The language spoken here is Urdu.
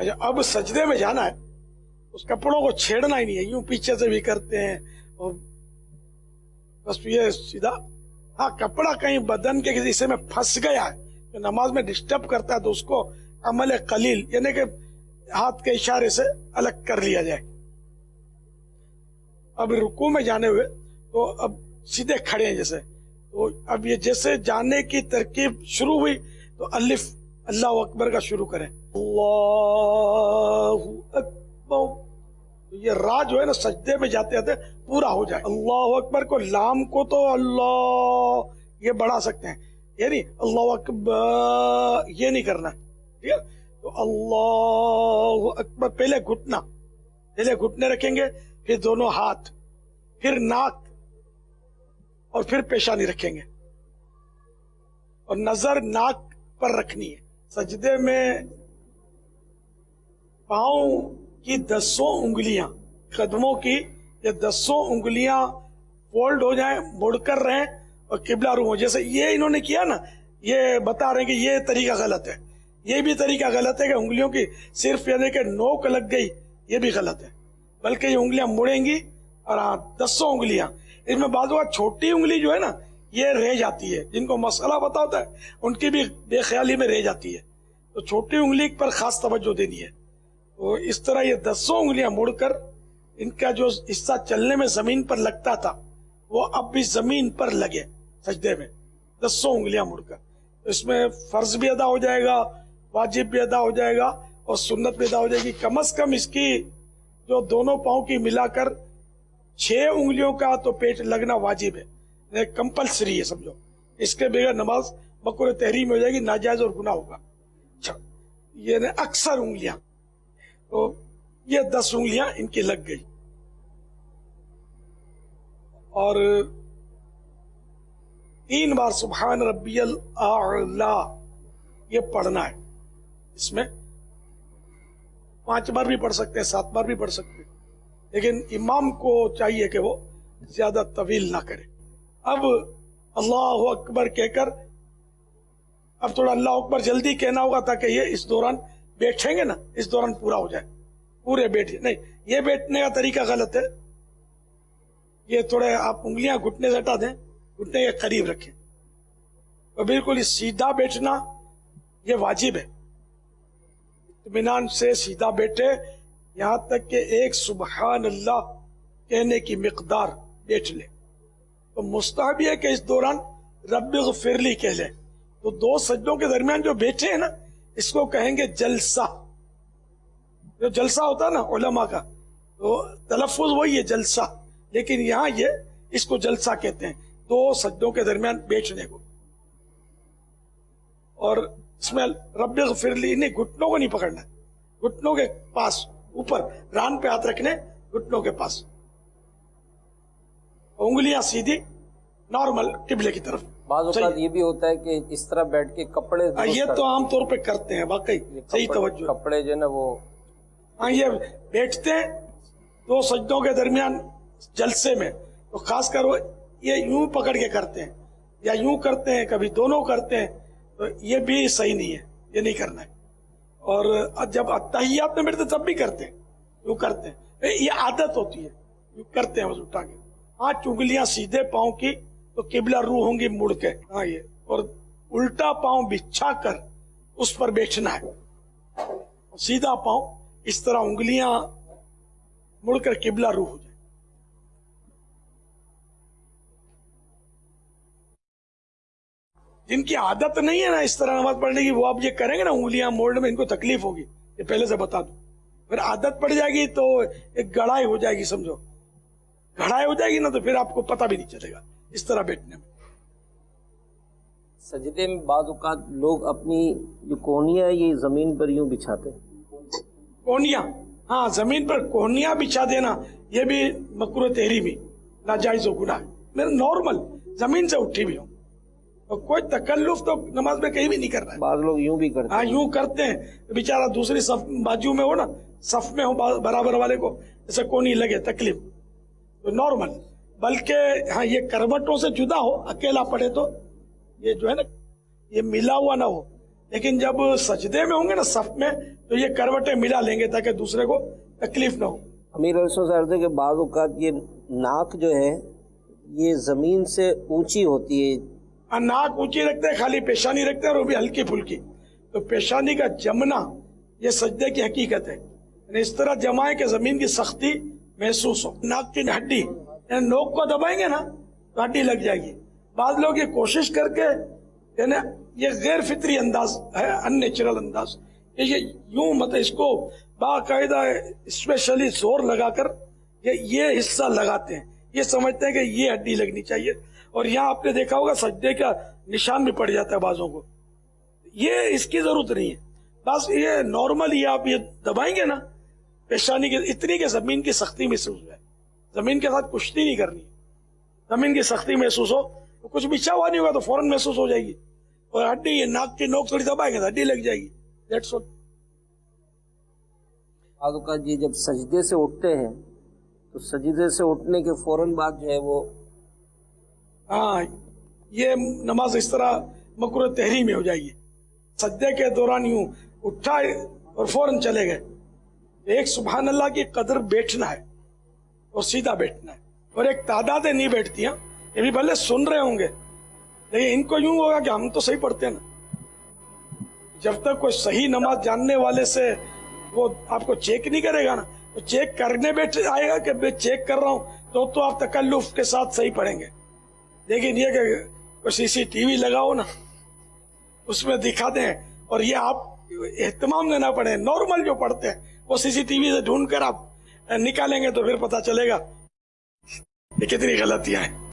اچھا اب سجدے میں جانا ہے، اس کپڑوں کو چھیڑنا ہی نہیں ہے، یوں پیچھے سے بھی کرتے ہیں اور بس یہ سیدھا، ہاں کپڑا کہیں بدن کے کسی حصے میں پھنس گیا ہے جو نماز میں ڈسٹرب کرتا ہے تو اس کو عمل قلیل یعنی کہ ہاتھ کے اشارے سے الگ کر لیا جائے۔ اب رکوع میں جانے ہوئے تو اب سیدھے کھڑے ہیں جیسے، تو اب یہ جیسے جانے کی ترکیب شروع ہوئی تو الف اللہ اکبر کا شروع کریں، اللہ اکبر، یہ را جو ہے نا سجدے میں جاتے جاتے پورا ہو جائے۔ اللہ اکبر کو لام کو تو اللہ یہ بڑھا سکتے ہیں، یعنی اللہ اکبر یہ نہیں کرنا، ٹھیک ہے؟ تو اللہ اکبر، پہلے گھٹنے رکھیں گے، پھر دونوں ہاتھ، پھر ناک اور پھر پیشانی رکھیں گے، اور نظر ناک پر رکھنی ہے۔ سجدے میں پاؤں کی 10 انگلیاں، قدموں کی یہ 10 انگلیاں فولڈ ہو جائیں، مڑ کر رہیں اور قبلہ رو ہو، جیسے یہ انہوں نے کیا نا، یہ بتا رہے ہیں کہ یہ طریقہ غلط ہے، یہ بھی طریقہ غلط ہے کہ انگلیوں کی صرف یعنی کہ نوک لگ گئی، یہ بھی غلط ہے، بلکہ یہ انگلیاں مڑیں گی اور 10 انگلیاں، اس میں بعض اوقات چھوٹی انگلی جو ہے نا یہ رہ جاتی ہے، جن کو مسئلہ پتا ہوتا ہے ان کی بھی بے خیالی میں رہ جاتی ہے، تو چھوٹی انگلی پر خاص توجہ دینی ہے۔ تو اس طرح یہ 10 انگلیاں مڑ کر، ان کا جو حصہ چلنے میں زمین پر لگتا تھا وہ اب بھی زمین پر لگے سجدے میں، 10 انگلیاں مڑ کر، اس میں فرض بھی ادا ہو جائے گا، واجب بھی ادا ہو جائے گا اور سنت بھی ادا ہو جائے گی۔ کم از کم اس کی جو دونوں پاؤں کی ملا کر 6 انگلیوں کا تو پیٹ لگنا واجب ہے، کمپلسری ہے سمجھو، اس کے بغیر نماز مکروہ تحریم ہو جائے گی، ناجائز اور گناہ ہوگا۔ اچھا یہ اکثر انگلیاں، تو یہ 10 انگلیاں ان کی لگ گئی، اور 3 بار سبحان ربی الاعلی یہ پڑھنا ہے، اس میں 5 بار بھی پڑھ سکتے ہیں، 7 بار بھی پڑھ سکتے ہیں، لیکن امام کو چاہیے کہ وہ زیادہ طویل نہ کرے۔ اب اللہ اکبر کہہ کر، اب تھوڑا اللہ اکبر جلدی کہنا ہوگا تاکہ یہ اس دوران بیٹھیں گے نا، اس دوران پورا ہو جائے، پورے بیٹھے نہیں، یہ بیٹھنے کا طریقہ غلط ہے، یہ تھوڑے آپ انگلیاں گھٹنے سے ہٹا دیں، گھٹنے کے قریب رکھیں، اور بالکل سیدھا بیٹھنا یہ واجب ہے، اطمینان سے سیدھا بیٹھے، یہاں تک کہ ایک سبحان اللہ کہنے کی مقدار بیٹھ لے۔ تو مستحب ہے کہ اس دوران رب اغفر لی کہہ لیں، تو 2 سجدوں کے درمیان جو بیٹھے ہیں نا اس کو کہیں گے جلسہ، جو جلسہ ہوتا ہے نا علماء کا، تو تلفظ وہی ہے جلسہ، لیکن یہاں یہ اس کو جلسہ کہتے ہیں، 2 سجدوں کے درمیان بیٹھنے کو۔ اور اس میں رب اغفر لی نہیں، گھٹنوں کو نہیں پکڑنا ہے، گھٹنوں کے پاس اوپر ران پہ ہاتھ رکھنے، گھٹنوں کے پاس، انگلیاں سیدھی نارمل قبلے کی طرف۔ بعض اوقات یہ بھی ہوتا ہے کہ اس طرح بیٹھ کے کپڑے، یہ تو عام طور پہ کرتے ہیں، واقعی صحیح توجہ، کپڑے جو ہے نا وہ، ہاں یہ بیٹھتے ہیں 2 سجدوں کے درمیان جلسے میں، تو خاص کر وہ یہ یوں پکڑ کے کرتے ہیں یا یوں کرتے ہیں، کبھی دونوں کرتے ہیں، تو یہ بھی صحیح نہیں ہے، یہ نہیں کرنا ہے۔ اور جب اتحیات میں بیٹھتے تب بھی کرتے ہیں، یوں کرتے ہیں، یہ عادت ہوتی ہے، یوں کرتے ہیں، اٹھا کے 5 انگلیاں سیدھے پاؤں کی تو قبلہ رو ہوں گی مڑ کے، ہاں یہ، اور الٹا پاؤں بچھا کر اس پر بیٹھنا ہے، سیدھا پاؤں اس طرح انگلیاں مڑ کر قبلہ رو ہو جائے۔ جن کی عادت نہیں ہے نا اس طرح نماز پڑھنے کی، وہ اب یہ کریں گے نا انگلیاں موڑنے میں، ان کو تکلیف ہوگی، یہ پہلے سے بتا دوں، پھر عادت پڑ جائے گی تو ایک گڑھائی ہو جائے گی، سمجھو گڑھائی ہو جائے گی نا، تو پھر آپ کو پتہ بھی نہیں چلے گا اس طرح بیٹھنے میں۔ سجدے میں بعض اوقات لوگ اپنی جو کونیاں ہے یہ زمین پر یوں بچھاتے ہیں، کونیاں، ہاں زمین پر کونیاں بچھا دینا یہ بھی مکروہ تحریمی، ناجائز و گناہ ہے، میرا نارمل زمین سے اٹھی بھی ہوں، اور کوئی تکلف تو نماز میں کہیں بھی نہیں کرنا ہے۔ بعض لوگ یوں بھی کرتے ہاں ہیں، یوں کرتے ہیں، بیچارہ دوسری صف بازو میں ہو نا، صف میں ہو برابر والے کو جیسے کونی لگے، تکلیف تو نارمل، بلکہ ہاں یہ کروٹوں سے جدا ہو، اکیلا پڑے تو یہ جو ہے نا یہ ملا ہوا نہ ہو، لیکن جب سجدے میں ہوں گے نا صف میں تو یہ کروٹیں ملا لیں گے تاکہ دوسرے کو تکلیف نہ ہو. امیر علیہ صاحب کہ بعض اوقات یہ ناک جو ہے یہ زمین سے اونچی ہوتی ہے. ناک اونچی رکھتے ہیں, خالی پیشانی رکھتے ہیں اور وہ بھی ہلکی پھلکی. تو پیشانی کا جمنا یہ سجدے کی حقیقت ہے, یعنی اس طرح جمائیں کہ زمین کی سختی محسوس ہو. ناک کی ہڈی یعنی نوک کو دبائیں گے نا تو ہڈی لگ جائے گی. بعض لوگ یہ کوشش کر کے, یعنی یہ غیر فطری انداز ہے, ان نیچرل انداز, یہ یوں مطلب اس کو باقاعدہ اسپیشلی زور لگا کر یہ حصہ لگاتے ہیں, یہ سمجھتے ہیں کہ یہ ہڈی لگنی چاہیے. اور یہاں آپ نے دیکھا ہوگا سجدے کا نشان بھی پڑ جاتا ہے بعضوں کو. یہ اس کی ضرورت نہیں ہے, بس یہ نارمل یہ آپ یہ دبائیں گے نا پیشانی کی اتنی کہ زمین کی سختی محسوس ہے. زمین کے ساتھ کشتی نہیں کرنی, زمین کی سختی محسوس ہو, کچھ بچھا ہوا نہیں ہوگا تو فوراً محسوس ہو جائے گی. اور ہڈی یہ ناک کی نوک تھوڑی دبائیں گے تو ہڈی لگ جائے گی. That's all. بعض اوقات یہ جب سجدے سے اٹھتے ہیں تو سجدے سے اٹھنے کے فوراً بعد جو ہے وہ ہاں یہ نماز اس طرح مکروہ تحریمی ہو جائے گی. سجدے کے دوران یوں اٹھا اور فوراً چلے گئے. ایک سبحان اللہ کی قدر بیٹھنا ہے اور سیدھا بیٹھنا ہے, اور ایک تعداد نہیں بیٹھتی ہیں, یہ بھی بھلے سن رہے ہوں گے لیکن ان کو یوں ہوگا کہ ہم تو صحیح پڑھتے ہیں نا. جب تک کوئی صحیح نماز جاننے والے سے وہ آپ کو چیک نہیں کرے گا نا, تو چیک کرنے بیٹھ آئے گا کہ میں چیک کر رہا ہوں تو آپ تکلف کے ساتھ صحیح پڑھیں گے. لیکن یہ کہ کوئی CCTV لگاؤ نا اس میں دکھا دیں اور یہ آپ اہتمام سے نہ پڑھیں, نارمل جو پڑھتے ہیں وہ CCTV سے ڈھونڈ کر آپ نکالیں گے تو پھر پتا چلے گا یہ کتنی غلطیاں ہیں.